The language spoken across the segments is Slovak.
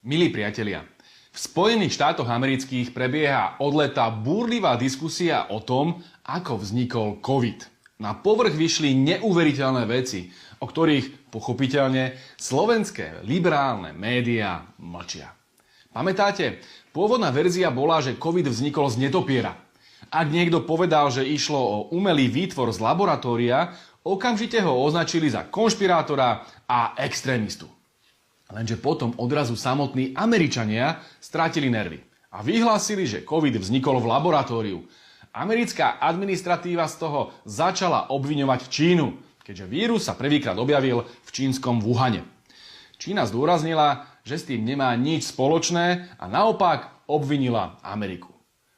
Milí priatelia, v Spojených štátoch amerických prebieha od leta búrlivá diskusia o tom, ako vznikol COVID. Na povrch vyšli neuveriteľné veci, o ktorých pochopiteľne slovenské liberálne médiá mlčia. Pamätáte? Pôvodná verzia bola, že COVID vznikol z netopiera. Ak niekto povedal, že išlo o umelý výtvor z laboratória, okamžite ho označili za konšpirátora a extrémistu. Lenže potom odrazu samotní Američania strátili nervy a vyhlásili, že COVID vznikol v laboratóriu. Americká administratíva z toho začala obviňovať Čínu, keďže vírus sa prvýkrát objavil v čínskom Wuhane. Čína zdôraznila, že s tým nemá nič spoločné a naopak obvinila Ameriku.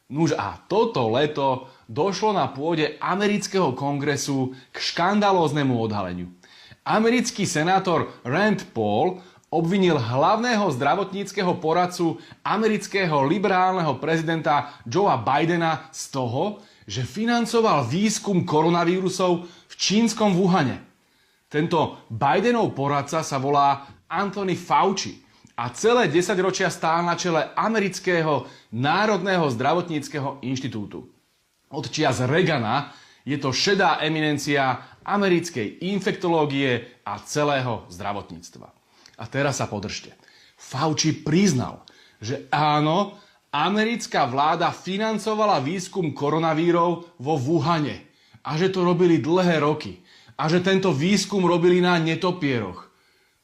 Nuž a toto leto došlo na pôde amerického kongresu k škandalóznemu odhaleniu. Americký senátor Rand Paul obvinil hlavného zdravotníckeho poradcu amerického liberálneho prezidenta Joea Bidena z toho, že financoval výskum koronavírusov v čínskom Wuhane. Tento Bidenov poradca sa volá Anthony Fauci a celé 10 ročia stál na čele amerického národného zdravotníckeho inštitútu. Od čias Reagana je to šedá eminencia americkej infektológie a celého zdravotníctva. A teraz sa podržte. Fauci priznal, že áno, americká vláda financovala výskum koronavírov vo Wuhane a že to robili dlhé roky a že tento výskum robili na netopieroch.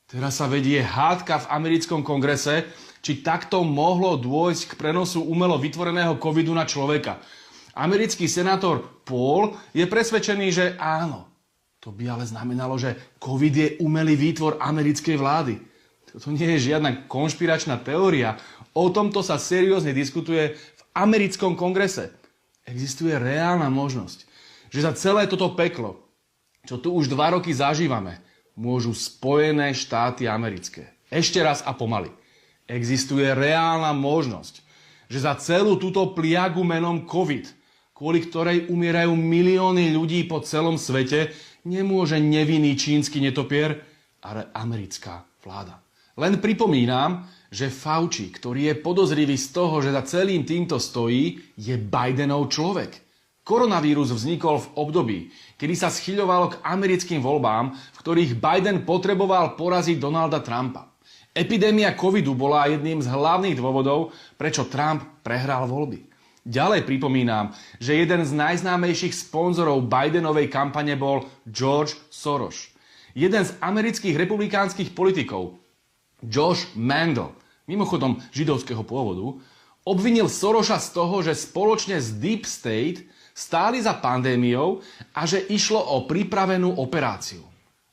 Teraz sa vedie hádka v americkom kongrese, či takto mohlo dôjsť k prenosu umelo vytvoreného covidu na človeka. Americký senátor Paul je presvedčený, že áno. To by ale znamenalo, že COVID je umelý výtvor americkej vlády. To nie je žiadna konšpiračná teória. O tomto sa seriózne diskutuje v americkom kongrese. Existuje reálna možnosť, že za celé toto peklo, čo tu už 2 roky zažívame, môžu Spojené štáty americké. Ešte raz a pomaly. Existuje reálna možnosť, že za celú túto pliagu menom COVID, kvôli ktorej umierajú milióny ľudí po celom svete, nemôže nevinný čínsky netopier, ale americká vláda. Len pripomínam, že Fauci, ktorý je podozrivý z toho, že za celým týmto stojí, je Bidenov človek. Koronavírus vznikol v období, kedy sa schyľovalo k americkým voľbám, v ktorých Biden potreboval poraziť Donalda Trumpa. Epidémia covidu bola jedným z hlavných dôvodov, prečo Trump prehral voľby. Ďalej pripomínam, že jeden z najznámejších sponzorov Bidenovej kampane bol George Soros. Jeden z amerických republikánskych politikov, Josh Mandel, mimochodom židovského pôvodu, obvinil Sorosa z toho, že spoločne s Deep State stáli za pandémiou a že išlo o pripravenú operáciu.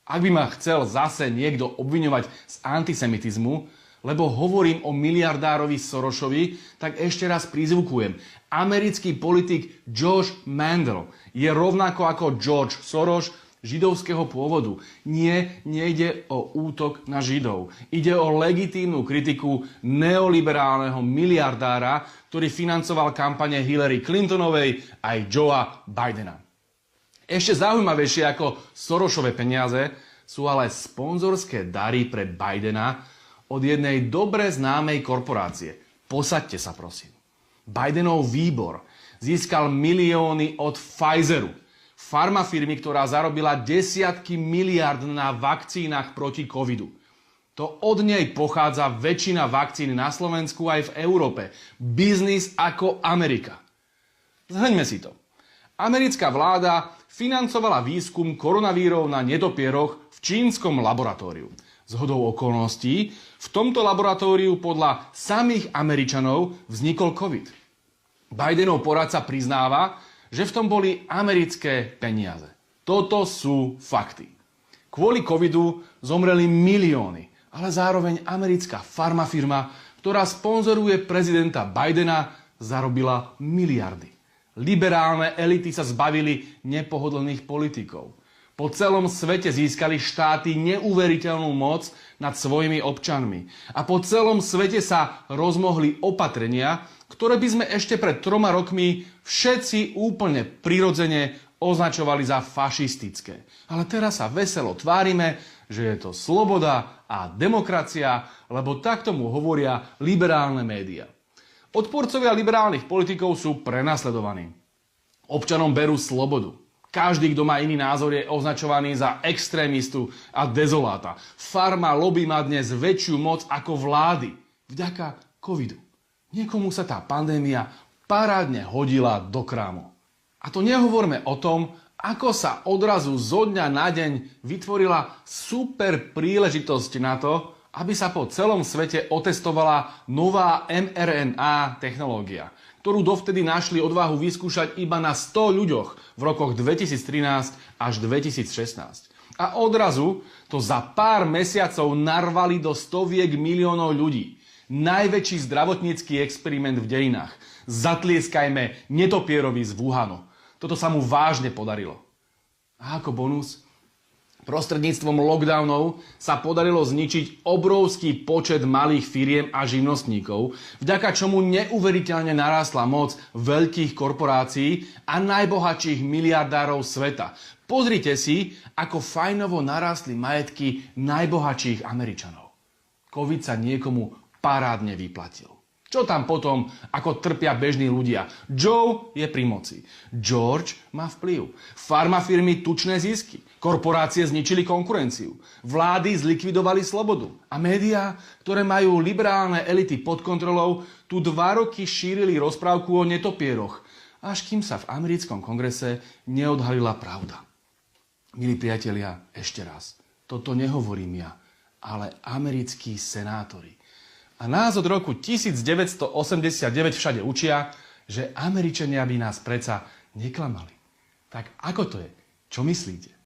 Ak by ma chcel zase niekto obviňovať z antisemitizmu, lebo hovorím o miliardárovi Sorosovi, tak ešte raz prizvukujem. Americký politik Josh Mandel je rovnako ako George Soros židovského pôvodu. Nie, nejde o útok na Židov. Ide o legitímnu kritiku neoliberálneho miliardára, ktorý financoval kampane Hillary Clintonovej aj Joea Bidena. Ešte zaujímavejšie ako Sorosove peniaze sú ale sponzorské dary pre Bidena od jednej dobre známej korporácie. Posaďte sa, prosím. Bidenov výbor získal milióny od Pfizeru, farmafirmy, ktorá zarobila desiatky miliárd na vakcínach proti covidu. To od nej pochádza väčšina vakcín na Slovensku aj v Európe. Biznis ako Amerika. Zhrňme si to. Americká vláda financovala výskum koronavírov na netopieroch v čínskom laboratóriu. Zhodou okolností, v tomto laboratóriu podľa samých Američanov vznikol COVID. Bidenov poradca priznáva, že v tom boli americké peniaze. Toto sú fakty. Kvôli covidu zomreli milióny, ale zároveň americká farmafirma, ktorá sponzoruje prezidenta Bidena, zarobila miliardy. Liberálne elity sa zbavili nepohodlných politikov. Po celom svete získali štáty neuveriteľnú moc nad svojimi občanmi. A po celom svete sa rozmohli opatrenia, ktoré by sme ešte pred 3 rokmi všetci úplne prirodzene označovali za fašistické. Ale teraz sa veselo tvárime, že je to sloboda a demokracia, lebo tak tomu hovoria liberálne médiá. Odporcovia liberálnych politikov sú prenasledovaní. Občanom berú slobodu. Každý, kto má iný názor, je označovaný za extrémistu a dezoláta. Farma lobby má dnes väčšiu moc ako vlády. Vďaka covidu. Niekomu sa tá pandémia parádne hodila do krámu. A to nehovorme o tom, ako sa odrazu zo dňa na deň vytvorila super príležitosť na to, aby sa po celom svete otestovala nová mRNA technológia, ktorú dovtedy našli odvahu vyskúšať iba na 100 ľuďoch v rokoch 2013 až 2016. A odrazu to za pár mesiacov narvali do stoviek miliónov ľudí. Najväčší zdravotnícky experiment v dejinách. Zatlieskajme netopierovi z Wuhanu. Toto sa mu vážne podarilo. A ako bonus? Prostredníctvom lockdownov sa podarilo zničiť obrovský počet malých firiem a živnostníkov, vďaka čomu neuveriteľne narástla moc veľkých korporácií a najbohatších miliardárov sveta. Pozrite si, ako fajnovo narástli majetky najbohatších Američanov. Covid sa niekomu parádne vyplatil. Čo tam potom, ako trpia bežní ľudia? Joe je pri moci. George má vplyv. Farmafirmy tučné zisky. Korporácie zničili konkurenciu. Vlády zlikvidovali slobodu. A médiá, ktoré majú liberálne elity pod kontrolou, tu 2 roky šírili rozprávku o netopieroch. Až kým sa v americkom kongrese neodhalila pravda. Milí priatelia, ešte raz. Toto nehovorím ja, ale americkí senátori. A nás od roku 1989 všade učia, že Američania by nás predsa neklamali. Tak ako to je? Čo myslíte?